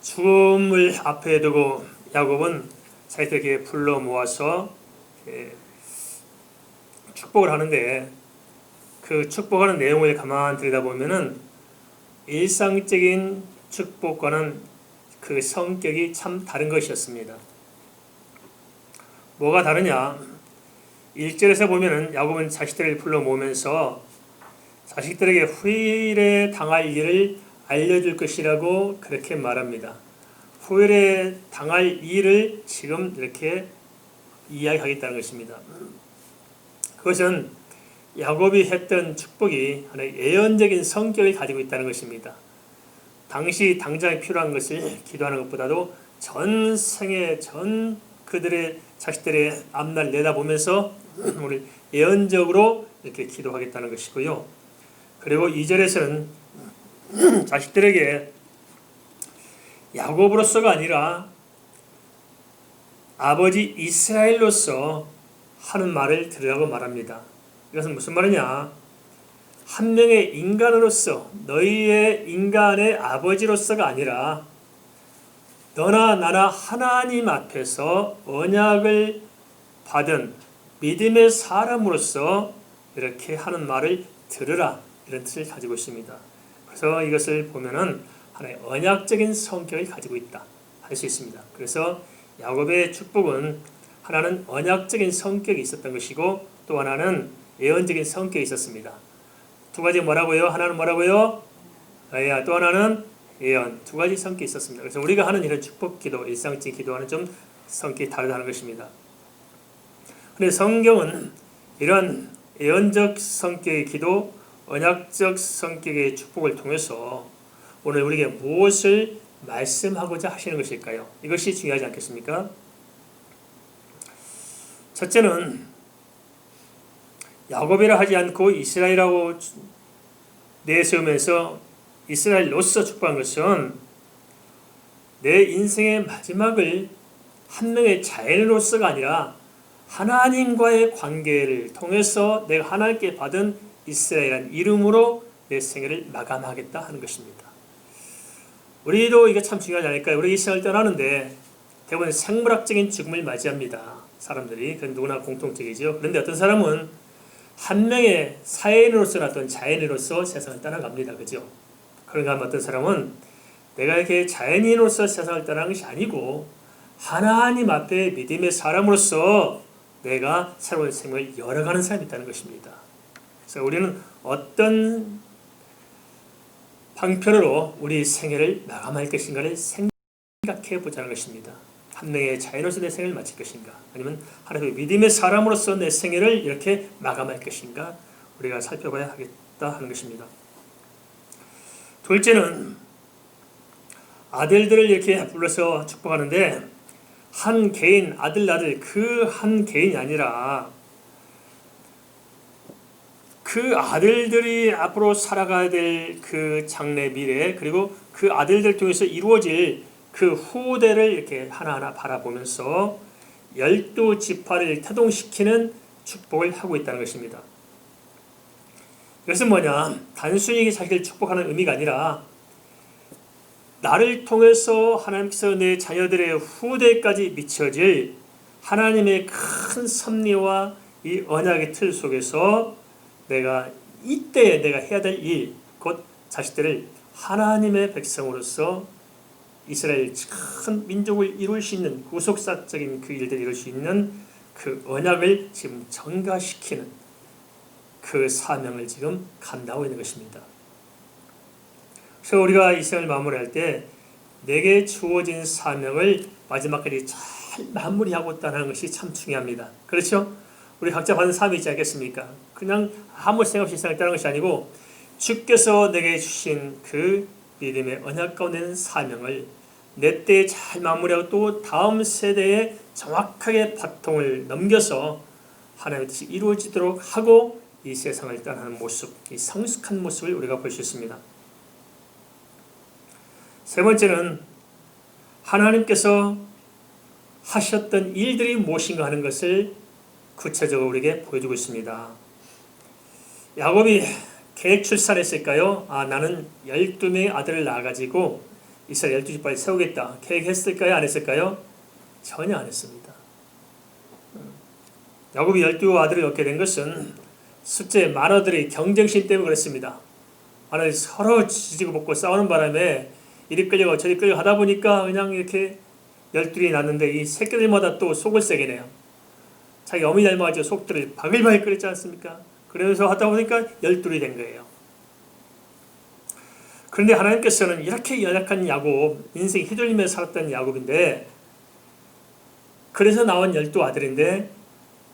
죽음을 앞에 두고 야곱은 자기들에게 불러 모아서 축복을 하는데, 그 축복하는 내용을 가만히 들여다보면은 일상적인 축복과는 그 성격이 참 다른 것이었습니다. 뭐가 다르냐? 1절에서 보면은 야곱은 자식들을 불러 모으면서 자식들에게 후일에 당할 일을 알려줄 것이라고 그렇게 말합니다. 후일에 당할 일을 지금 이렇게 이야기하겠다는 것입니다. 그것은 야곱이 했던 축복이 하나의 예언적인 성격을 가지고 있다는 것입니다. 당시 당장에 필요한 것을 기도하는 것보다도 전 생애 전 그들의 자식들의 앞날 내다보면서 우리 예언적으로 이렇게 기도하겠다는 것이고요. 그리고 2절에서는 자식들에게 야곱으로서가 아니라 아버지 이스라엘로서 하는 말을 들으라고 말합니다. 이것은 무슨 말이냐? 한 명의 인간으로서, 너희의 인간의 아버지로서가 아니라 너나 나나 하나님 앞에서 언약을 받은 믿음의 사람으로서 이렇게 하는 말을 들으라, 이런 뜻을 가지고 있습니다. 그래서 이것을 보면은 하나의 언약적인 성격을 가지고 있다 할 수 있습니다. 그래서 야곱의 축복은 하나는 언약적인 성격이 있었던 것이고 또 하나는 예언적인 성격이 있었습니다. 두 가지 뭐라고요? 하나는 뭐라고요? 또 하나는 예언. 두 가지 성격이 있었습니다. 그래서 우리가 하는 이런 축복 기도, 일상적인 기도와는 좀 성격이 다르다는 것입니다. 그런데 성경은 이런 예언적 성격의 기도, 언약적 성격의 축복을 통해서 오늘 우리에게 무엇을 말씀하고자 하시는 것일까요? 이것이 중요하지 않겠습니까? 첫째는 야곱이라 하지 않고 이스라엘이라고 내세우면서 이스라엘로서 축복한 것은 내 인생의 마지막을 한 명의 자연으로서가 아니라 하나님과의 관계를 통해서 내가 하나님께 받은 이스라엘이라는 이름으로 내 생애를 마감하겠다 하는 것입니다. 우리도 이게 참 중요하지 않을까요? 우리 이 세상을 떠나는데 대부분 생물학적인 죽음을 맞이합니다. 사람들이. 그건 누구나 공통적이죠. 그런데 어떤 사람은 한 명의 사회인으로서나 어떤 자연인으로서 세상을 떠나갑니다. 그죠? 그런가 하면 어떤 사람은 내가 이렇게 자연인으로서 세상을 떠나는 것이 아니고 하나님 앞에 믿음의 사람으로서 내가 새로운 생명을 열어가는 사람이 있다는 것입니다. 그래서 우리는 어떤 방편으로 우리 생애를 마감할 것인가를 생각해 보자는 것입니다. 한 명의 자연으로서 내 생애를 마칠 것인가, 아니면 하나님의 믿음의 사람으로서 내 생애를 이렇게 마감할 것인가, 우리가 살펴봐야 하겠다 하는 것입니다. 둘째는 아들들을 이렇게 불러서 축복하는데 한 개인 아들 그 한 개인이 아니라 그 아들들이 앞으로 살아가야 될 그 장래 미래, 그리고 그 아들들 통해서 이루어질 그 후대를 이렇게 하나하나 바라보면서 12지파를 태동시키는 축복을 하고 있다는 것입니다. 이것은 뭐냐? 단순히 자기를 축복하는 의미가 아니라 나를 통해서 하나님께서 내 자녀들의 후대까지 미쳐질 하나님의 큰 섭리와 이 언약의 틀 속에서 내가 이때에 내가 해야 될 일, 곧 자식들을 하나님의 백성으로서 이스라엘 큰 민족을 이룰 수 있는 구속사적인 그 일들을 이룰 수 있는 그 언약을 지금 전가시키는 그 사명을 지금 감당하고 있는 것입니다. 그래서 우리가 이 생을 마무리할 때 내게 주어진 사명을 마지막까지 잘 마무리하고 있다는 것이 참 중요합니다. 그렇죠? 우리 각자 받은 사명이 있지 않겠습니까? 그냥 아무 생각 없이 생각하는 것이 아니고 주께서 내게 주신 그 믿음의 언약 가운데 있는 사명을 내 때에 잘 마무리하고 또 다음 세대에 정확하게 바통을 넘겨서 하나님의 뜻이 이루어지도록 하고 이 세상을 떠나는 모습, 이 성숙한 모습을 우리가 볼 수 있습니다. 세 번째는 하나님께서 하셨던 일들이 무엇인가 하는 것을 구체적으로 우리에게 보여주고 있습니다. 야곱이 계획 출산했을까요? 나는 12명의 아들을 낳아가지고 이스라엘 12지파를 세우겠다 계획했을까요? 안 했을까요? 전혀 안 했습니다. 야곱이 12아들을 얻게 된 것은 숫자의 많아들의 경쟁심 때문에 그랬습니다. 아니 서로 지지고 볶고 싸우는 바람에 이리 끌려가고 저리 끌려 하다 보니까 그냥 이렇게 12이 났는데 이 새끼들마다 또 속을 세게 내요. 자기 어머니 닮아가지고 속들을 바글바글 끓였지 않습니까? 그러면서 하다 보니까 12이 된 거예요. 그런데 하나님께서는 이렇게 연약한 야곱, 인생 휘둘리며 살았던 야곱인데 그래서 나온 12아들인데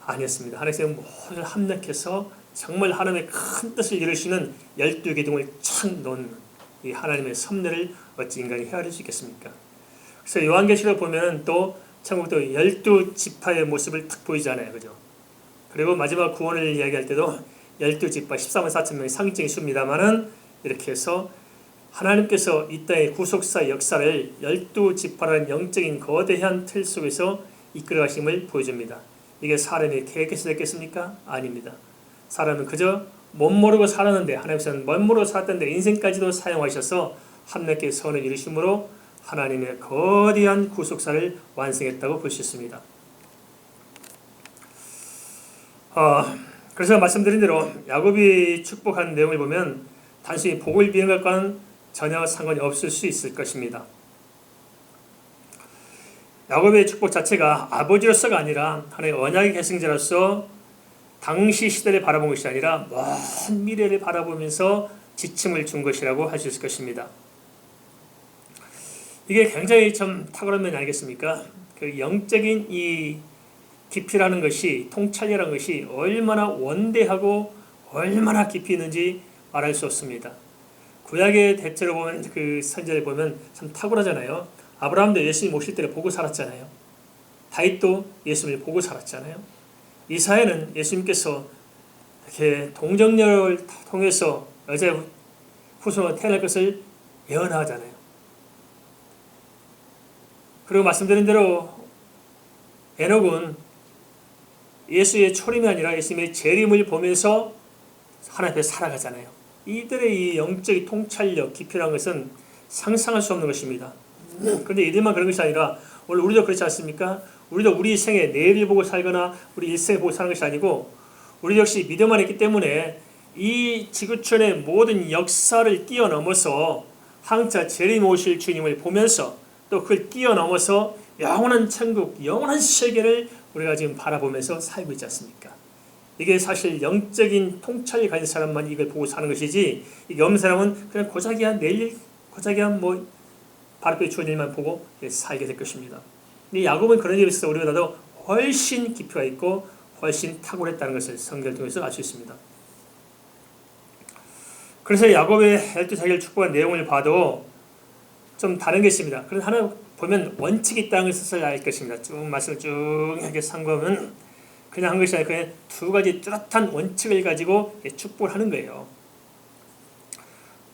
아니었습니다. 하나님께서 모두 합력해서 정말 하나님의 큰 뜻을 이루시는 12기둥을 착 놓는 이 하나님의 섭리를 어찌 인간이 헤아릴 수 있겠습니까? 그래서 요한계시록 보면 또 천국도 12지파의 모습을 탁 보이잖아요. 그죠? 그리고 마지막 구원을 이야기할 때도 12지파 14만 4천 명의 상징적인 수입니다만은 이렇게 해서 하나님께서 이 땅의 구속사 역사를 12지파라는 영적인 거대한 틀 속에서 이끌어 가심을 보여줍니다. 이게 사람이 계획해서 됐겠습니까? 아닙니다. 사람은 그저 못 모르고 살았는데 하나님께서는 못 모르고 살았던데 인생까지도 사용하셔서 합력의 선을 이루심으로 하나님의 거대한 구속사를 완성했다고 볼 수 있습니다. 그래서 말씀드린 대로 야곱이 축복한 내용을 보면 단순히 복을 비는 것과는 전혀 상관이 없을 수 있을 것입니다. 야곱의 축복 자체가 아버지로서가 아니라 하나님의 언약의 계승자로서 당시 시대를 바라본 것이 아니라 먼 미래를 바라보면서 지침을 준 것이라고 할 수 있을 것입니다. 이게 굉장히 좀 탁월한 면이 아니겠습니까? 그 영적인 이 깊이라는 것이, 통찰이라는 것이 얼마나 원대하고 얼마나 깊이 있는지 말할 수 없습니다. 구약의 대체로 보면 그 선지자를 보면 참 탁월하잖아요. 아브라함도 예수님 오실 때를 보고 살았잖아요. 다윗도 예수님을 보고 살았잖아요. 이사야는 예수님께서 이렇게 동정녀를 통해서 여자의 후손으로 태어날 것을 예언하잖아요. 그리고 말씀드린 대로 에녹은 예수의 초림이 아니라 예수님의 재림을 보면서 하나님 앞에 살아가잖아요. 이들의 이 영적인 통찰력, 깊이라는 것은 상상할 수 없는 것입니다. 그런데 이들만 그런 것이 아니라 오늘 우리도 그렇지 않습니까? 우리도 우리 생에 내일을 보고 살거나 우리 일생을 보고 사는 것이 아니고 우리 역시 믿음 안에 있기 때문에 이 지구촌의 모든 역사를 뛰어넘어서 항차 재림 오실 주님을 보면서 또 그걸 뛰어넘어서 영원한 천국, 영원한 세계를 우리가 지금 바라보면서 살고 있지 않습니까? 이게 사실 영적인 통찰이 가진 사람만 이걸 보고 사는 것이지 이게 없는 사람은 그냥 고작이야 내일 고작이야 뭐 바로 주어진 일만 보고 살게 될 것입니다. 이 야곱은 그런 일에 있어서 우리보다도 훨씬 깊이가 있고 훨씬 탁월했다는 것을 성경을 통해서 알 수 있습니다. 그래서 야곱의 12자기를 축복한 내용을 봐도 좀 다른 게 있습니다. 그래서 하나 보면 원칙이 있다는 것을 알 것입니다. 쭉 말씀을 쭉 이렇게 상고하면 그냥 한 것이 아니라 그냥 두 가지 뚜렷한 원칙을 가지고 축복을 하는 거예요.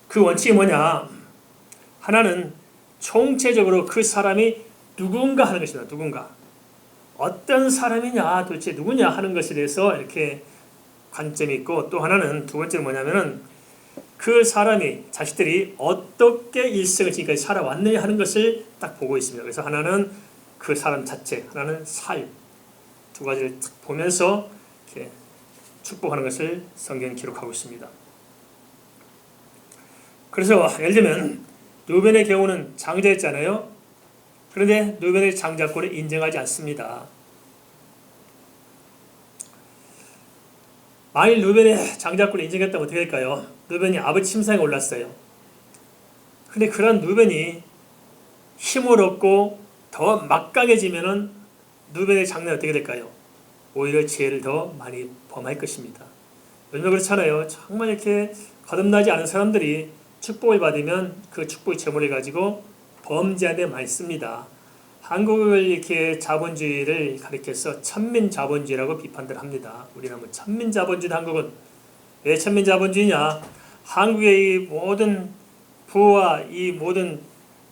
그 원칙이 뭐냐? 하나는 총체적으로 그 사람이 누군가 하는 것입니다. 누군가. 어떤 사람이냐, 도대체 누구냐 하는 것에 대해서 이렇게 관점이 있고 또 하나는 두 번째는 뭐냐면은 그 사람이 자식들이 어떻게 일생을 지금까지 살아왔느냐 하는 것을 딱 보고 있습니다. 그래서 하나는 그 사람 자체, 하나는 삶. 두 가지를 딱 보면서 이렇게 축복하는 것을 성경이 기록하고 있습니다. 그래서 예를 들면 르벤의 경우는 장자였잖아요. 그런데 르벤의 장자권을 인정하지 않습니다. 만일 르벤의 장자권을 인정했다면 어떻게 될까요? 르벤이 아버지 침상에 올랐어요. 그런데 그런 르벤이 힘을 얻고 더 막강해지면은 르벤의 장래는 어떻게 될까요? 오히려 죄를 더 많이 범할 것입니다. 요즘에 그렇잖아요. 정말 이렇게 거듭나지 않은 사람들이 축복을 받으면 그 축복의 재물을 가지고 범죄하는 데 많이 씁니다. 한국을 이렇게 자본주의를 가리켜서 천민자본주의라고 비판들 합니다. 우리는 뭐 천민자본주의다. 한국은 왜 천민자본주의냐? 한국의 이 모든 부와 이 모든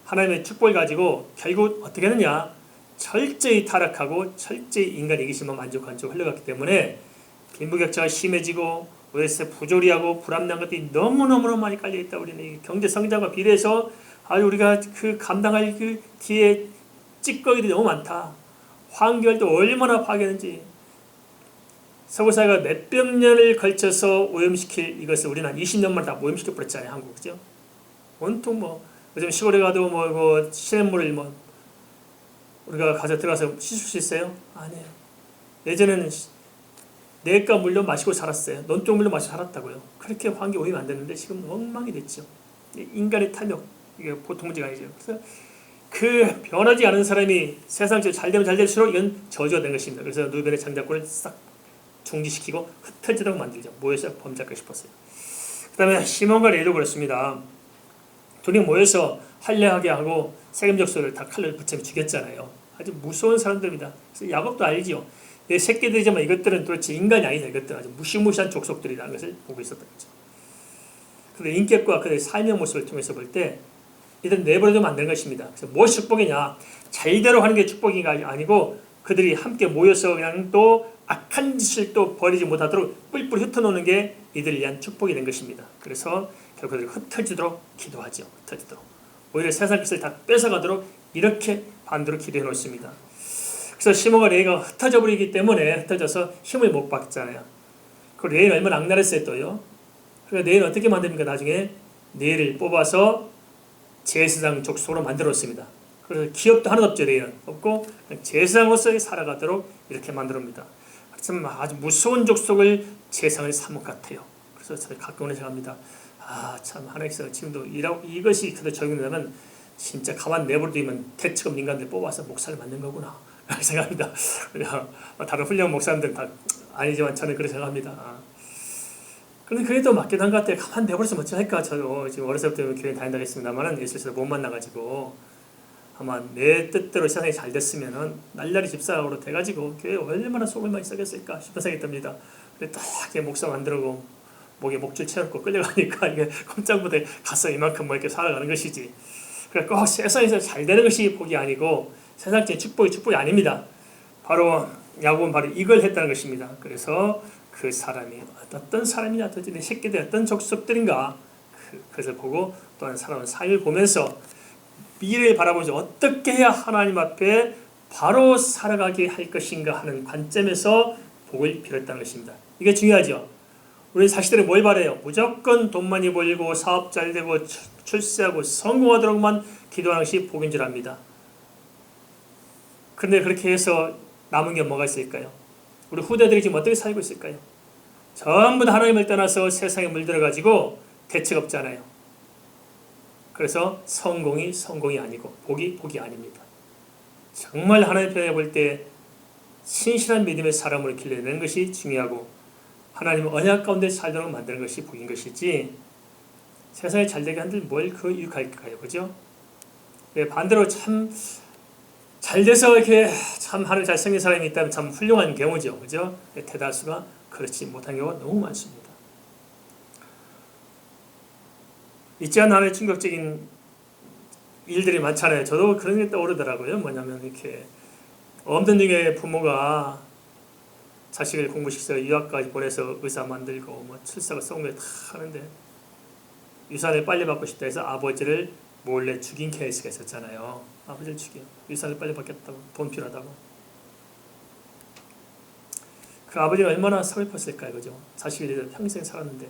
하나님의 축복을 가지고 결국 어떻게 하느냐? 철저히 타락하고 철저히 인간 이기심만 만족한 쪽으로 흘러갔기 때문에 빈부격차가 심해지고 오히려 부조리하고 불합리한 것들이 너무너무 많이 깔려있다. 우리는 경제 성장과 비례해서 아주 우리가 그 감당할 그 뒤에 찌꺼기들이 너무 많다. 환경도 얼마나 파괴했는지. 서구사회가 몇백 년을 걸쳐서 오염시킬 이것을 우리는 한 20년만 다 오염시켜 버렸잖아요. 한국, 그죠? 온통 뭐 요즘 시골에 가도 뭐 시냇물을 뭐 우리가 가서 들어가서 씻을 수 있어요? 아니에요. 예전에는 내과 물로 마시고 살았어요. 논쪽 물로 마시고 살았다고요. 그렇게 환경 오염이 안 됐는데 지금 엉망이 됐죠. 인간의 탐욕, 이게 보통 문제가 아니죠. 그래서 그 변하지 않은 사람이 세상적으로 잘 되면 잘 될수록 이건 저주가 된 것입니다. 그래서 누변의 장자권을 싹 중지시키고 흩어지도록 만들죠. 모여서 범죄할까 싶었어요. 그 다음에 시몬과 레위도 그렇습니다. 둘이 모여서 할례하게 하고 세겜족속을 다 칼로 붙여 죽였잖아요. 아주 무서운 사람들입니다. 그래서 야곱도 알지요. 내 새끼들이지만 이것들은 도대체 인간이 아니다. 이것들은 아주 무시무시한 족속들이라는 것을 보고 있었던 거죠. 그런데 인격과 그들의 삶의 모습을 통해서 볼 때 이들은 내버려두면 안 되는 것입니다. 그래서 무엇이 축복이냐? 잘대로 하는 게 축복이 아니고 그들이 함께 모여서 그냥 또 악한 짓을 또 버리지 못하도록 뿔뿔이 흩어놓는 게 이들을 위한 축복이 된 것입니다. 그래서 결국 그들이 흩어지도록 기도하죠. 흩어지도록. 오히려 세상 것을 다 뺏어가도록 이렇게 반대로 기도해 놓습니다. 그래서 시몬과 레위가 흩어져 버리기 때문에 흩어져서 힘을 못 받잖아요. 그 레위는 얼마나 악랄했어요 또요. 그러니까 레위는 어떻게 만듭니까? 나중에 레위를 뽑아서 제사장 족속으로 만들었습니다. 그래서 기업도 하나도 없죠. 레위는 없고 제사장으로서 살아가도록 이렇게 만듭니다. 참 아주 무서운 족속을 제상을 삼은 것 같아요. 그래서 저희 가끔은 생각합니다. 참 하나님께서 지금도 이것이 그대로 적용되면 진짜 가만 내버려두면 대책 없는 인간들 뽑아서 목사를 만든 거구나 라고 생각합니다. 다른 훌륭한 목사님들은 다 아니지만 저는 그렇게 생각합니다. 그런데 그래도 맞기도 한 것 같아요. 가만 내버려서 어찌할까. 저도 지금 어렸을 때부터 교회 다닌다고 했습니다만 예수에서 못 만나가지고 아마 내 뜻대로 세상이 잘 됐으면은 날라리 집사로 돼가지고 교회 얼마나 속을 많이 썩였을까 싶은 생각이 듭니다. 그래 딱 목사 만들고 목에 목줄 채우고 끌려가니까 이게 꼼짝 못해 가서 이만큼 뭐 이렇게 살아가는 것이지. 그래 꼭 세상에서 잘 되는 것이 복이 아니고 세상적인 축복이 아닙니다. 바로 야곱은 바로 이걸 했다는 것입니다. 그래서 그 사람이 어떤 사람이냐, 도대체 내 새끼들 어떤 족속들인가 그것을 보고 또한 사람은 삶을 보면서 미래를 바라보면서 어떻게 해야 하나님 앞에 바로 살아가게 할 것인가 하는 관점에서 복을 빌었다는 것입니다. 이게 중요하죠. 우리 사실은 뭘 바래요? 무조건 돈 많이 벌고 사업 잘 되고 출세하고 성공하도록만 기도하는 것이 복인 줄 압니다. 그런데 그렇게 해서 남은 게 뭐가 있을까요? 우리 후대들이 지금 어떻게 살고 있을까요? 전부 다 하나님을 떠나서 세상에 물들어가지고 대책 없잖아요. 그래서 성공이 아니고 복이 아닙니다. 정말 하나님 편에 볼 때 신실한 믿음의 사람으로 길러내는 것이 중요하고 하나님의 언약 가운데 살도록 만드는 것이 복인 것이지 세상에 잘되게 한들 뭘 그 유익할까요? 그죠? 네, 반대로 참 잘돼서 이렇게 참 하늘 잘생긴 사람이 있다면 참 훌륭한 경우죠. 그죠? 대다수가 그렇지 못한 경우가 너무 많습니다. 있지 않은 하나의 충격적인 일들이 많잖아요. 저도 그런 게 떠오르더라고요. 뭐냐면 이렇게 없는 중에 부모가 자식을 공부시켜서 유학까지 보내서 의사 만들고 뭐 출사가 성공에 다 하는데 유산을 빨리 받고 싶다 해서 아버지를 몰래 죽인 케이스가 있었잖아요. 아버지를 죽여. 유산을 빨리 받겠다고. 돈 필요하다고. 그 아버지가 얼마나 서글펐을까요. 그죠? 자식을 위해서 평생 살았는데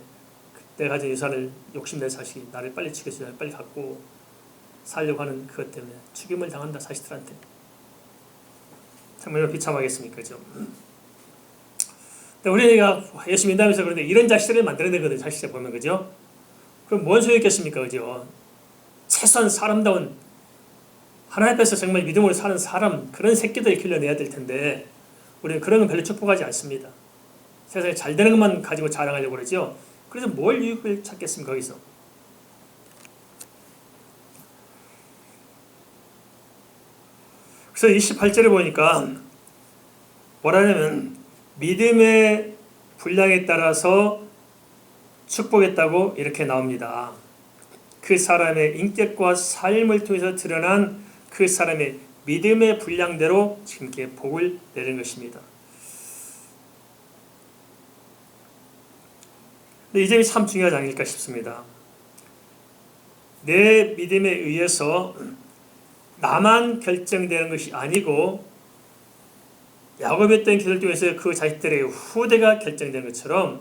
그때 가진 유산을 욕심낸 자식이 나를 빨리 죽여서 빨리 갖고 살려고 하는 그것 때문에 죽임을 당한다. 자식들한테. 정말 비참하겠습니까? 그죠? 우리가 예수 믿다면서 그런데 이런 자식들을 만들어내거든요. 자식들 보면. 그죠? 그럼 뭔 소용이 있겠습니까? 그죠? 최소한 사람다운 하나님 앞에서 정말 믿음으로 사는 사람 그런 새끼들을 길러내야 될 텐데 우리는 그런 건 별로 축복하지 않습니다. 세상에 잘 되는 것만 가지고 자랑하려고 그러죠. 그래서 뭘 유익을 찾겠습니까? 거기서. 그래서 28절에 보니까 뭐라냐면 믿음의 분량에 따라서 축복했다고 이렇게 나옵니다. 그 사람의 인격과 삶을 통해서 드러난 그 사람의 믿음의 분량대로 지금 이렇게 복을 내는 것입니다. 이 점이 참 중요하지 않을까 싶습니다. 내 믿음에 의해서 나만 결정되는 것이 아니고 야곱이 했던 기도를 통해서 그 자식들의 후대가 결정되는 것처럼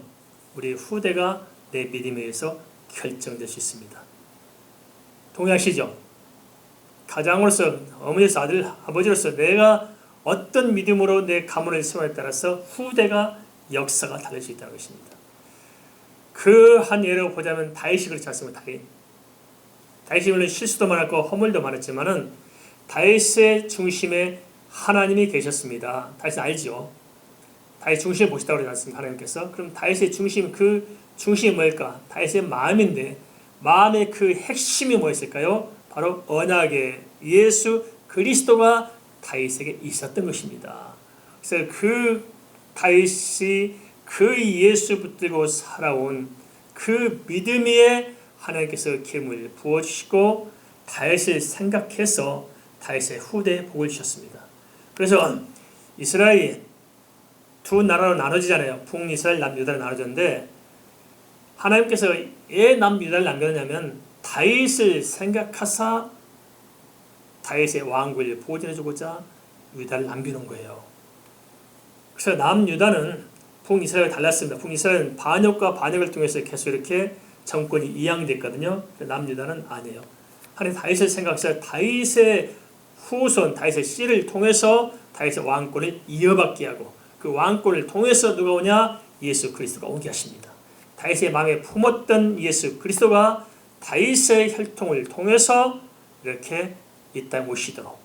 우리 후대가 내 믿음에 의해서 결정될 수 있습니다. 동의하시죠? 가장으로서, 어머니로서, 아들, 아버지로서 내가 어떤 믿음으로 내 가문을 세우냐에 따라서 후대가 역사가 달릴 수 있다는 것입니다. 그 한 예로 보자면 다윗이 그렇지 않습니까? 다윗이 물론 실수도 많았고 허물도 많았지만은 다윗의 중심에 하나님이 계셨습니다. 다윗은 알죠. 다윗 중심에 보시다고 그러지 않습니까? 하나님께서. 그럼 다윗의 중심, 그 중심이 뭘까? 다윗의 마음인데 마음의 그 핵심이 뭐였을까요? 바로 언약의 예수 그리스도가 다윗에게 있었던 것입니다. 그래서 그 다윗이 그 예수 붙들고 살아온 그 믿음 위에 하나님께서 기름을 부어주시고 다윗을 생각해서 다윗의 후대에 복을 주셨습니다. 그래서 이스라엘이 두 나라로 나눠지잖아요. 북이스라엘, 남유다로 나눠졌는데 하나님께서 왜 남유다를 남겼냐면 다윗을 생각하사 다윗의 왕국을 보존해주고자 유다를 남기는 거예요. 그래서 남유다는 북이스라엘과 달랐습니다. 북이스라엘은 반역과 반역을 통해서 계속 이렇게 정권이 이양됐거든요. 남유다는 아니에요. 하나님 다윗을 생각해서 다윗의 후손, 다윗의 씨를 통해서 다윗의 왕권을 이어받게 하고 그 왕권을 통해서 누가 오냐? 예수 그리스도가 오게 하십니다. 다윗의 마음에 품었던 예수 그리스도가 다윗의 혈통을 통해서 이렇게 이 땅에 오시도록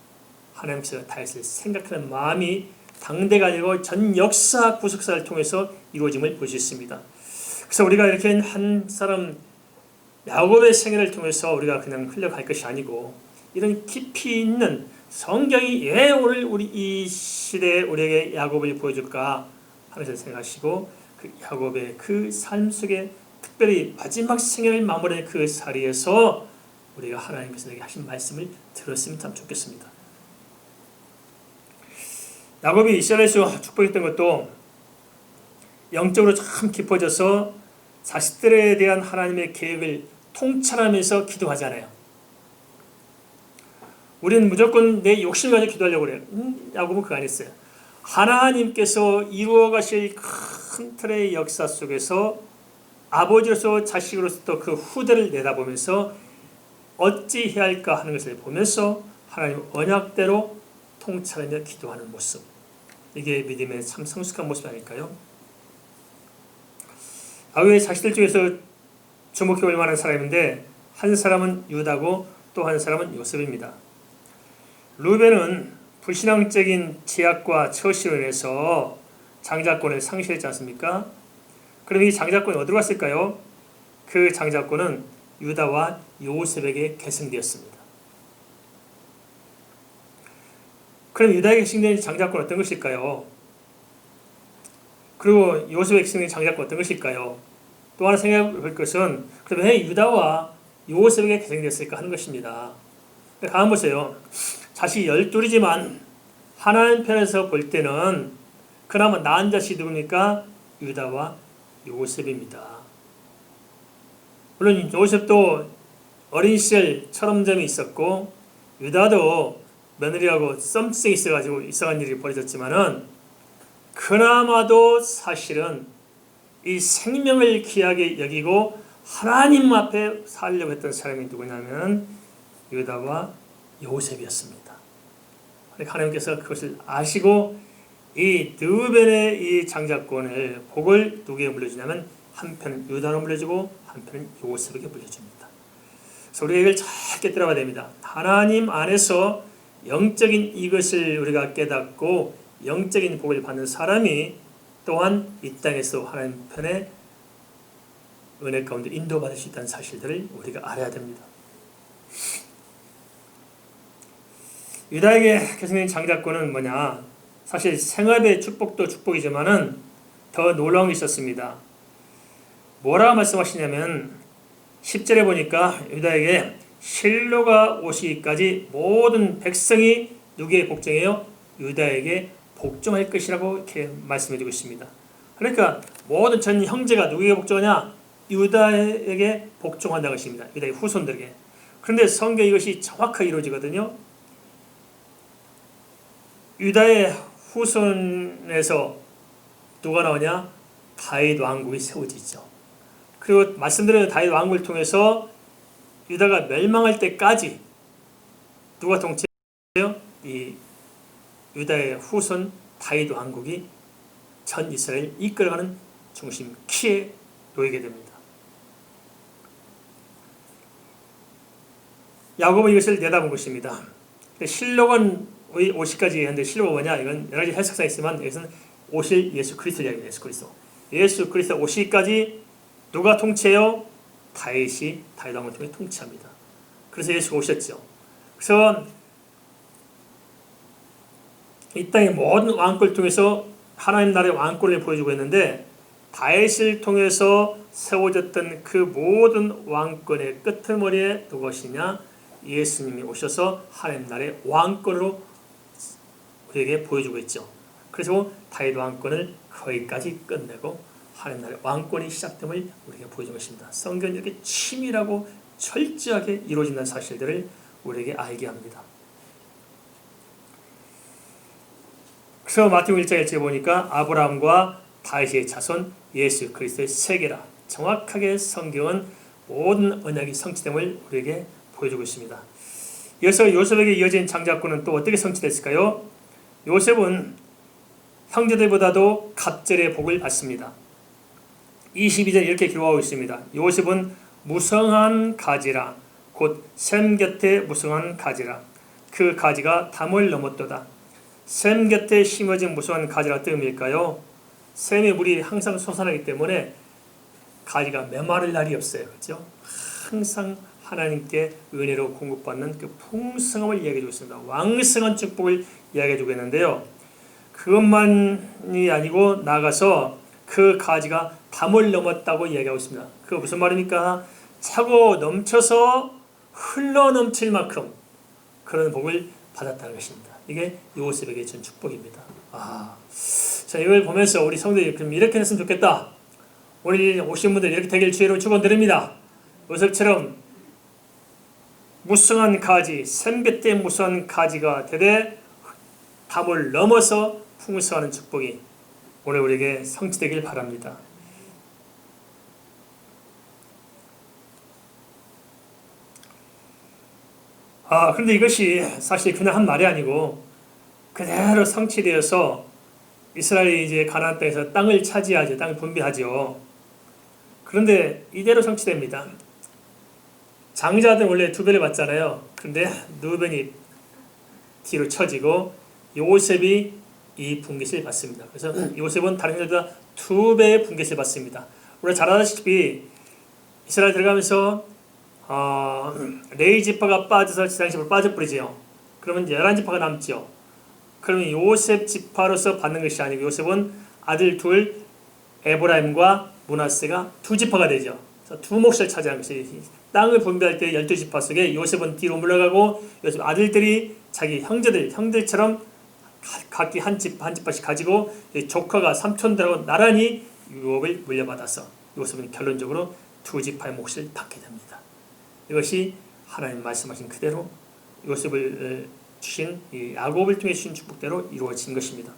하나님께서 다윗을 생각하는 마음이 당대가 아니고 전 역사 구속사를 통해서 이루어짐을 볼 수 있습니다. 그래서 우리가 이렇게 한 사람 야곱의 생애를 통해서 우리가 그냥 흘려갈 것이 아니고 이런 깊이 있는 성경이 왜 오늘 우리 이 시대에 우리에게 야곱을 보여줄까 하면서 생각하시고 그 야곱의 그 삶 속에 특별히 마지막 생애를 마무리하는 그 자리에서 우리가 하나님께서 하신 말씀을 들었으면 참 좋겠습니다. 야곱이 이스라엘에서 축복했던 것도 영적으로 참 깊어져서 자식들에 대한 하나님의 계획을 통찰하면서 기도하잖아요. 우리는 무조건 내 욕심 가지고 기도하려고 그래요. 야곱은 그거 안 했어요. 하나님께서 이루어 가실 큰 틀의 역사 속에서 아버지로서 자식으로서 또 그 후대를 내다보면서 어찌 해야 할까 하는 것을 보면서 하나님 언약대로 통찰하며 기도하는 모습, 이게 믿음의 참 성숙한 모습 아닐까요? 야곱의 자식들 중에서 주목해 볼 만한 사람인데 한 사람은 유다고 또 한 사람은 요셉입니다. 루벤은 불신앙적인 제약과 처시로 인해서 장자권을 상실했지 않습니까? 그럼 이 장자권이 어디로 갔을까요? 그 장자권은 유다와 요셉에게 계승되었습니다. 그럼 유다에게 계승된 장자권 어떤 것일까요? 그리고 요셉에게 계승된 장자권 어떤 것일까요? 또 하나 생각해 볼 것은 그럼 왜 유다와 요셉에게 계승되었을까 하는 것입니다. 다음 보세요. 자식이 12이지만 하나님 편에서 볼 때는 그나마 낳은 자식이 누굽니까? 유다와 요셉입니다. 물론 요셉도 어린 시절 철험점이 있었고 유다도 며느리하고 썸씽이 있어가지고 이상한 일이 벌어졌지만은 그나마도 사실은 이 생명을 귀하게 여기고 하나님 앞에 살려고 했던 사람이 누구냐면 유다와 요셉이었습니다. 하나님께서 그것을 아시고 이 르우벤의 이 장자권을 복을 누구에게 물려주냐면 한편은 유다로 물려주고 한편은 요셉에게 물려줍니다. 그래서 우리가 이걸 잘 깨달아야 됩니다. 하나님 안에서 영적인 이것을 우리가 깨닫고 영적인 복을 받는 사람이 또한 이 땅에서 하나님 편에 은혜 가운데 인도받을 수 있다는 사실들을 우리가 알아야 됩니다. 유다에게 계승된 장자권은 뭐냐? 사실 생업의 축복도 축복이지만은 더 놀라운 게 있었습니다. 뭐라고 말씀하시냐면 10절에 보니까 유다에게 실로가 오시기까지 모든 백성이 누구에게 복종해요? 유다에게 복종할 것이라고 이렇게 말씀해주고 있습니다. 그러니까 모든 전 형제가 누구에게 복종하냐? 유다에게 복종한다는 것입니다. 유다의 후손들에게. 그런데 성경 이것이 정확하게 이루어지거든요. 유다의 후손에서 누가 나오냐? 다윗 왕국이 세워지죠. 그리고 말씀드린 다윗 왕국을 통해서 유다가 멸망할 때까지 누가 통치해요? 이 유다의 후손 다윗 왕국이 전 이스라엘 이끌어가는 중심 키에 놓이게 됩니다. 야곱은 이것을 내다본 것입니다. 실록은 50까지 했는데 실록은 뭐냐? 이건 여러 가지 해석사 있지만 여기서는 오실 예수 그리스도 이야기입니다. 예수 그리스도. 예수 그리스도 오시기까지 누가 통치해요? 다윗 왕을 통해 통치합니다. 그래서 예수가 오셨죠. 그래서 이 땅의 모든 왕권을 통해서 하나님 나라의 왕권을 보여주고 있는데 다윗을 통해서 세워졌던 그 모든 왕권의 끄트머리에 누구시냐? 예수님이 오셔서 하나님 나라의 왕권으로 우리에게 보여주고 있죠. 그래서 다윗 왕권을 거기까지 끝내고 하나님 나라의 왕권이 시작됨을 우리에게 보여준 것입니다. 성경은 이렇게 치밀하고 철저하게 이루어진다는 사실들을 우리에게 알게 합니다. 그래서 마태복음 1장 1절에 보니까 아브라함과 다윗의 자손 예수 그리스도의 세계라, 정확하게 성경은 모든 언약이 성취됨을 우리에게 보여주고 있습니다. 이어서 요셉에게 이어진 장자권은 또 어떻게 성취됐을까요? 요셉은 형제들보다도 갑절의 복을 받습니다. 22절 이렇게 기록하고 있습니다. 요셉은 무성한 가지라, 곧 샘 곁에 무성한 가지라, 그 가지가 담을 넘었도다. 샘 곁에 심어진 무성한 가지라 뜻일까요? 샘의 물이 항상 솟아나기 때문에 가지가 메마를 날이 없어요. 그렇죠? 항상 하나님께 은혜로 공급받는 그 풍성함을 이야기해주고 있습니다. 왕성한 축복을 이야기해주고 있는데요. 그것만이 아니고 나가서 그 가지가 담을 넘었다고 이야기하고 있습니다. 그거 무슨 말입니까? 차고 넘쳐서 흘러 넘칠 만큼 그런 복을 받았다는 것입니다. 이게 요셉에게 준 축복입니다. 자, 이걸 보면서 우리 성도들이 그럼 이렇게 했으면 좋겠다. 오늘 오신 분들 이렇게 되길 주의로 축원드립니다. 요셉처럼 무성한 가지, 샘곁에 무성한 가지가 되되 담을 넘어서 풍성하는 축복이 오늘 우리에게 성취되길 바랍니다. 그런데 이것이 사실 그냥 한 말이 아니고 그대로 성취되어서 이스라엘이 이제 가나안 땅에서 땅을 차지하죠. 땅을 분배하죠. 그런데 이대로 성취됩니다. 장자들은 원래 2배를 받잖아요. 그런데 루벤이 뒤로 쳐지고 요셉이 이 분깃을 받습니다. 그래서 요셉은 다른 형제들보다 2배의 분깃을 받습니다. 우리가 잘 아다시피 이스라엘 들어가면서 레위 지파가 빠져서 지상 지파로 빠져버리죠. 그러면 11지파가 남죠. 그러면 요셉 지파로서 받는 것이 아니고 요셉은 아들 둘 에브라임과 므낫세가 2지파가 되죠. 그래서 2몫을 차지하는 것이 땅을 분배할 때 12지파 속에 요셉은 뒤로 물러가고 요셉 아들들이 자기 형들처럼 각기 한 지파씩 가지고 조카가 삼촌들하고 나란히 유업을 물려받아서 요셉은 결론적으로 2지파의 몫을 받게 됩니다. 이것이 하나님 말씀하신 그대로 요셉을 주신 이 야곱을 통해 주신 축복대로 이루어진 것입니다.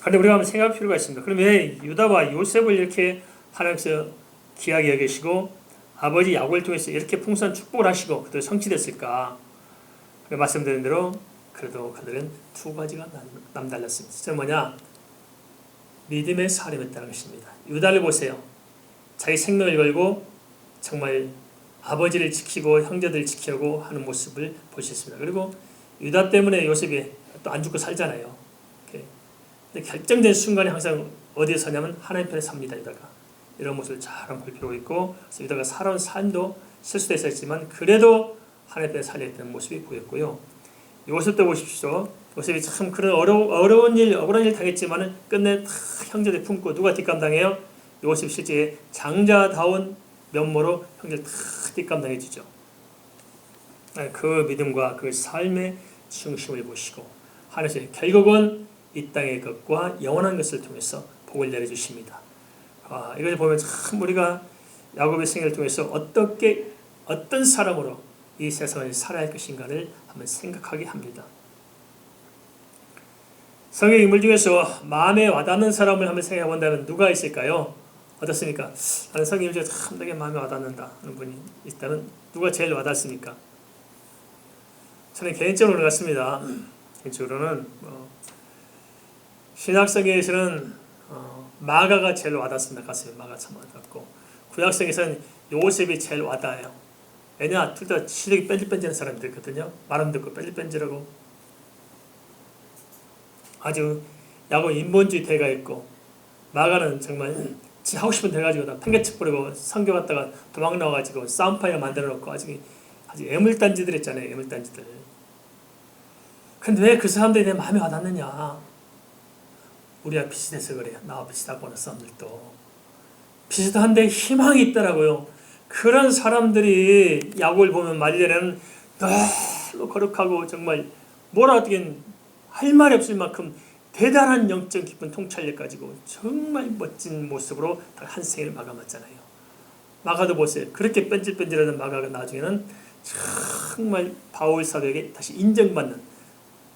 그런데 우리가 한번 생각할 필요가 있습니다. 그럼 왜 유다와 요셉을 이렇게 하나님께서 귀하게 여기시고 아버지 야곱을 통해서 이렇게 풍성한 축복을 하시고 그들 성취됐을까? 말씀드린 대로 그래도 그들은 2가지가 남달랐습니다. 그게 뭐냐? 믿음의 사람이었다는 것입니다. 유다를 보세요. 자기 생명을 걸고 정말 아버지를 지키고 형제들을 지키려고 하는 모습을 볼 수 있습니다. 그리고 유다 때문에 요셉이 또 안 죽고 살잖아요. 결정된 순간에 항상 어디에 서냐면 하나님 편에 삽니다. 유다가 이런 모습을 잘 볼 필요가 있고, 그래서 유다가 살아온 삶도 실수도 있었지만 그래도 하나님 편에 살려있던 모습이 보였고요. 요셉도 보십시오. 요셉이 참 그런 억울한 일 당했지만 끝내 다 형제들 품고 누가 뒷감당해요? 요셉 실제 장자다운 면모로 형제들 다 뒷감당해 주죠. 그 믿음과 그 삶의 중심을 보시고 하나님께서 결국은 이 땅의 것과 영원한 것을 통해서 복을 내려주십니다. 이걸 보면 참 우리가 야곱의 생애를 통해서 어떤 사람으로 이 세상을 살아야 할 것인가를 한번 생각하게 합니다. 성경 인물 중에서 마음에 와닿는 사람을 한번 생각해 본다면 누가 있을까요? 어떻습니까? 나는 성경 인물 중에 참 되게 마음에 와닿는다 하는 분이 있다면 누가 제일 와닿습니까? 저는 개인적으로 그런 것 같습니다. 개인적으로는 신약성경에서는 마가가 제일 와닿습니다. 가슴에 마가 참 와닿고, 구약성에서는 요셉이 제일 와닿아요. 왜냐? 둘 다 시력이 뺀질뺀질한 사람들이거든요. 말은 듣고 뺀질뺀질하고 아주 야곱 인본주의 대가 있고, 마가는 정말 지 하고 싶은 데 가지고 다 팽개쳐 버리고 성교 갔다가 도망 나와가지고 싸움파이어 만들어 놓고 아주 애물단지들 있잖아요. 애물단지들. 근데 왜 그 사람들이 내 마음에 와닿느냐? 우리가 비슷해서 그래요. 나와 비슷하고 하는 사람들도 비슷한데 희망이 있더라고요. 그런 사람들이 야곱을 보면 말이되는 너무 거룩하고 정말 뭐라 어떻게 할 말이 없을 만큼 대단한 영적 깊은 통찰력 가지고 정말 멋진 모습으로 한 생을 마감했잖아요. 마가도 보세요. 그렇게 뺀질뺀질하던 마가가 나중에는 정말 바울 사도에게 다시 인정받는,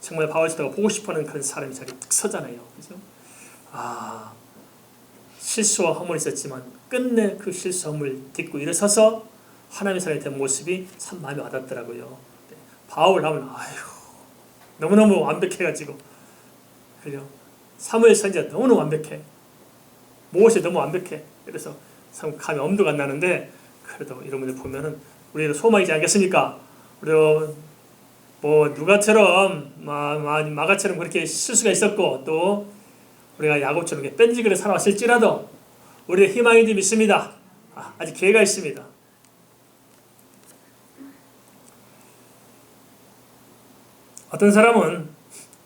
정말 바울 사도가 보고 싶어하는 그런 사람이 자기 딱 서잖아요. 그죠? 실수와 허물이 있었지만 끝내 그 실수 허물 딛고 일어서서 하나님의 사람이 된 모습이 참 마음에 와닿더라고요. 바울 하면 너무너무 완벽해가지고, 그죠? 사무엘 선지자 너무너무 완벽해. 모세 너무 완벽해. 그래서 참 감이 엄두가 안 나는데, 그래도 이런 분들 보면은 우리도 소망이지 않겠습니까? 우리도 뭐 누가처럼 마가처럼 그렇게 실수가 있었고, 또 우리가 야곱처럼 뺀질거려 살아왔을지라도 우리의 희망인지 믿습니다. 아직 기회가 있습니다. 어떤 사람은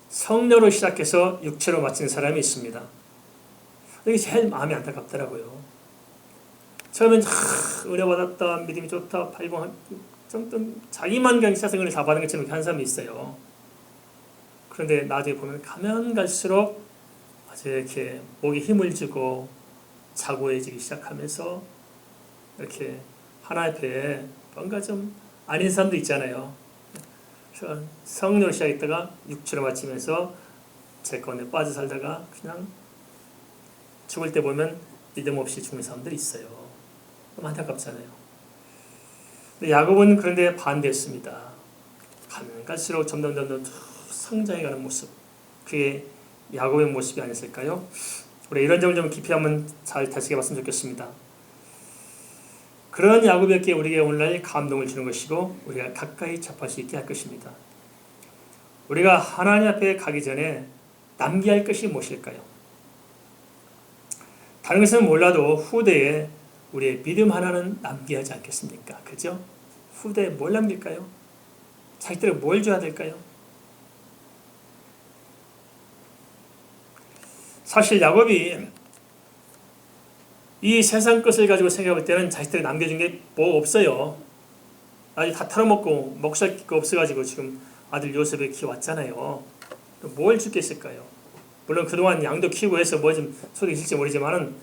성녀로 시작해서 육체로 마치는 사람이 있습니다. 이게 제일 마음이 안타깝더라고요. 처음엔 은혜 받았다, 믿음이 좋다, 발광, 자기만 그냥 세상 은혜 다 받은 것처럼 한 사람이 있어요. 그런데 나중에 보면 가면 갈수록 아주 이렇게 목에 힘을 주고 자고해지기 시작하면서 이렇게 하나님 앞에 뭔가 좀 아닌 사람도 있잖아요. 그래서 성령으로 시작했다가 육체로 마치면서 제 가운데 빠져 살다가 그냥 죽을 때 보면 믿음 없이 죽는 사람들이 있어요. 너무 안타깝잖아요. 근데 야곱은 그런데 반대했습니다. 가면 갈수록 점점 성장해가는 모습, 그게 야곱의 모습이 아니었을까요? 우리 이런 점을 좀 깊이 한번 잘 다시해봤으면 좋겠습니다. 그런 야곱에게 우리에게 오늘날 감동을 주는 것이고 우리가 가까이 접할 수 있게 할 것입니다. 우리가 하나님 앞에 가기 전에 남겨야 할 것이 무엇일까요? 다른 것은 몰라도 후대에 우리의 믿음 하나는 남겨야 하지 않겠습니까? 그죠? 후대에 뭘 남길까요? 자기들에게 뭘 줘야 될까요? 사실 야곱이 이 세상 것을 가지고 생각할 때는 자식들이 남겨준 게 뭐 없어요. 아직 다 털어먹고 먹살 게 없어가지고 지금 아들 요셉을 키워왔잖아요. 뭘 주겠을까요? 물론 그동안 양도 키우고 해서 뭐 좀 소득이 있을지 모르지만은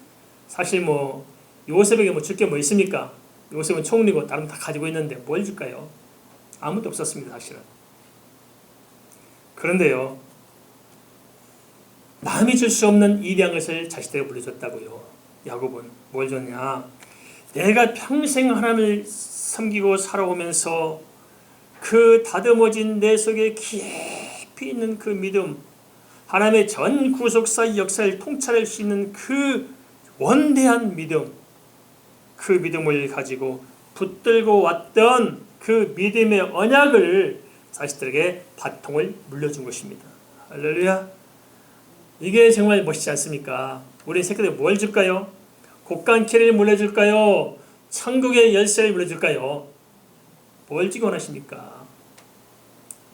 사실 뭐 요셉에게 뭐 줄 게 뭐 있습니까? 요셉은 총리고 다른 다 가지고 있는데 뭘 줄까요? 아무것도 없었습니다, 사실은. 그런데요, 남이 줄 수 없는 위대한 것을 자식들에게 물려줬다고요. 야곱은 뭘 줬냐? 내가 평생 하나님을 섬기고 살아오면서 그 다듬어진 내 속에 깊이 있는 그 믿음, 하나님의 전 구속사의 역사를 통찰할 수 있는 그 원대한 믿음, 그 믿음을 가지고 붙들고 왔던 그 믿음의 언약을 자식들에게 바통을 물려준 것입니다. 할렐루야. 이게 정말 멋있지 않습니까? 우리 새끼들 뭘 줄까요? 곡간키를 물려줄까요? 천국의 열쇠를 물려줄까요? 뭘 주기 원하십니까?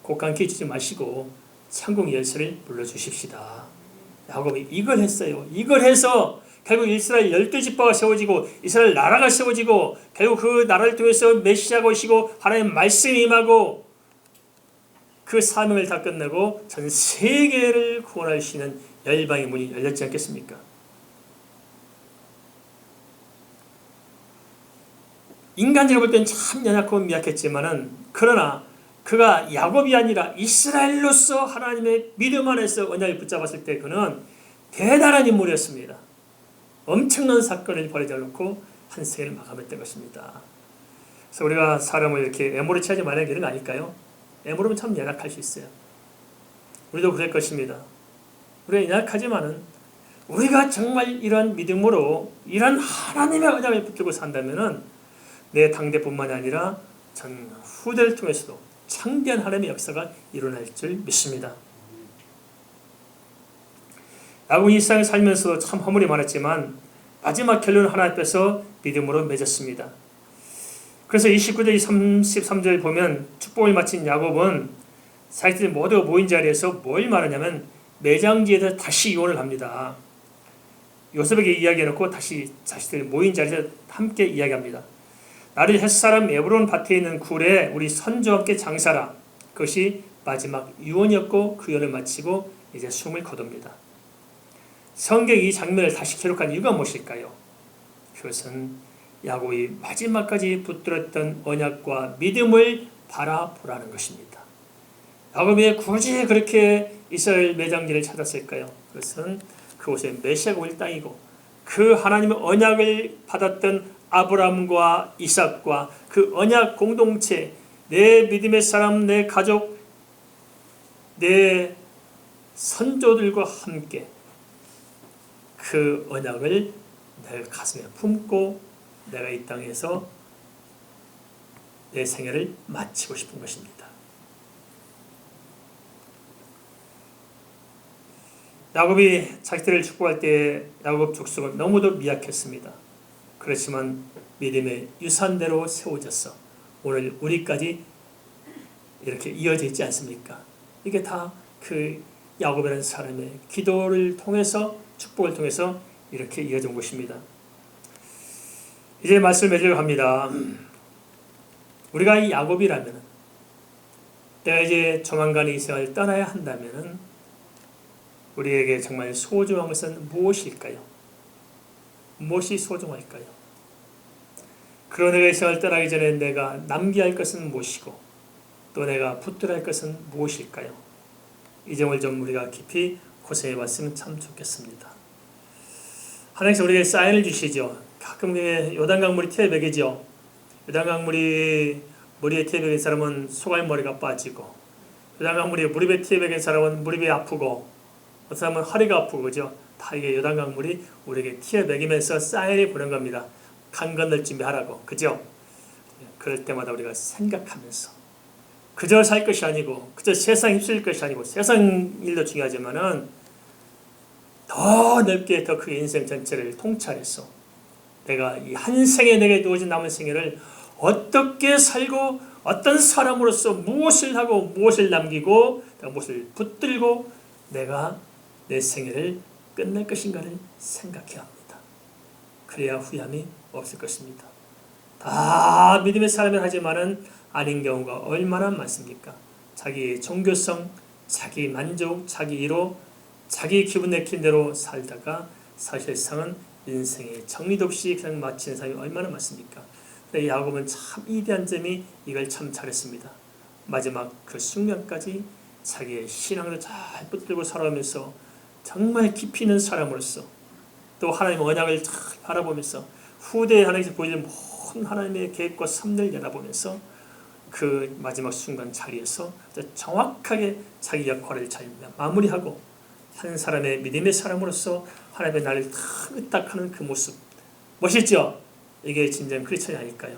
곡간키 주지 마시고 천국 열쇠를 물려주십시다. 야곱이 이걸 했어요. 이걸 해서 결국 이스라엘 12지파가 세워지고 이스라엘 나라가 세워지고 결국 그 나라를 통해서 메시아가 오시고 하나님의 말씀이 임하고 그 사명을 다 끝내고 전 세계를 구원할 수 있는 열방의 문이 열렸지 않겠습니까? 인간적으로 볼 때는 참 연약하고 미약했지만은 그러나 그가 야곱이 아니라 이스라엘로서 하나님의 믿음 안에서 언약을 붙잡았을 때 그는 대단한 인물이었습니다. 엄청난 사건을 벌여져 놓고 한 생을 마감했던 것입니다. 그래서 우리가 사람을 이렇게 애모로 취하지 말아야 되는 거 아닐까요? 애모로면 참 연약할 수 있어요. 우리도 그럴 것입니다. 우리가 연약하지만은 우리가 정말 이러한 믿음으로 이런 하나님의 언약을 붙들고 산다면은 내 당대뿐만이 아니라 전 후대를 통해서도 창대한 하나님의 역사가 일어날 줄 믿습니다. 야곱이 이 세상에 살면서 참 허물이 많았지만 마지막 결론은 하나님 앞에서 믿음으로 맺었습니다. 그래서 29절 33절 보면 축복을 마친 야곱은 자기들이 모두 모인 자리에서 뭘 말하냐면 매장지에서 다시 이혼을 합니다. 요셉에게 이야기해놓고 다시 자신들 모인 자리에서 함께 이야기합니다. 나를 햇사람 에브론 밭에 있는 굴에 우리 선조와 함께 장사라. 그것이 마지막 유언이었고 그 유언을 마치고 이제 숨을 거둡니다. 성경이 이 장면을 다시 기록한 이유가 무엇일까요? 그것은 야곱이 마지막까지 붙들었던 언약과 믿음을 바라보라는 것입니다. 야곱이 왜 굳이 그렇게 이스라엘 매장지를 찾았을까요? 그것은 그곳에 메시아가 올 땅이고 그 하나님의 언약을 받았던 아브라함과 이삭과 그 언약 공동체, 내 믿음의 사람, 내 가족, 내 선조들과 함께 그 언약을 내 가슴에 품고 내가 이 땅에서 내 생애를 마치고 싶은 것입니다. 야곱이 자기들을 축복할 때 야곱 족속은 너무도 미약했습니다. 그렇지만 믿음의 유산대로 세워졌어. 오늘 우리까지 이렇게 이어져 있지 않습니까? 이게 다 그 야곱이라는 사람의 기도를 통해서 축복을 통해서 이렇게 이어진 것입니다. 이제 말씀을 맺으려고 합니다. 우리가 이 야곱이라면 내가 이제 조만간 이 세상을 떠나야 한다면 우리에게 정말 소중한 것은 무엇일까요? 무엇이 소중할까요? 그러나 내가 이 세상을 떠나기 전에 내가 남겨야 할 것은 무엇이고 또 내가 붙들어야 할 것은 무엇일까요? 이 점을 좀 우리가 깊이 고생해 봤으면 참 좋겠습니다. 하나님께서 우리에게 사인을 주시죠. 가끔 요단강물이 티에 먹이죠. 요단강물이 머리에 티에 먹인 사람은 소갈머리가 빠지고 요단강물이 무릎에 티에 먹인 사람은 무릎이 아프고 어떤 사람은 허리가 아프고 그죠? 다 이게 요단강물이 우리에게 티에 먹이면서 사인을 보낸 겁니다. 강 건널 준비하라고 그죠? 그럴 때마다 우리가 생각하면서 그저 살 것이 아니고 그저 세상 휩쓸릴 것이 아니고 세상 일도 중요하지만은 더 넓게 더 그 인생 전체를 통찰해서 내가 이 한 생에 내게 주어진 남은 생애를 어떻게 살고 어떤 사람으로서 무엇을 하고 무엇을 남기고 무엇을 붙들고 내가 내 생애를 끝낼 것인가를 생각해야 합니다. 그래야 후회함이 없을 것입니다. 다 믿음의 사람을 하지만은 아닌 경우가 얼마나 많습니까? 자기의 종교성, 자기 만족, 자기 이로, 자기 기분 내키는 대로 살다가 사실상은 인생의 정리도 없이 그냥 마치는 사람이 얼마나 많습니까? 근데 야곱은 참 이대한 점이 이걸 참 잘했습니다. 마지막 그 숙명까지 자기의 신앙을 잘 붙들고 살아가면서 정말 깊이 있는 사람으로서 또 하나님의 언약을 잘 바라보면서 후대에 하나님께서 보여준 모든 하나님의 계획과 섭리를 내다보면서 그 마지막 순간 자리에서 정확하게 자기 역할을 잘 마무리하고 한 사람의 믿음의 사람으로서 하나님의 나를 딱 하는 그 모습 멋있죠? 이게 진정 크리스천이 아닐까요?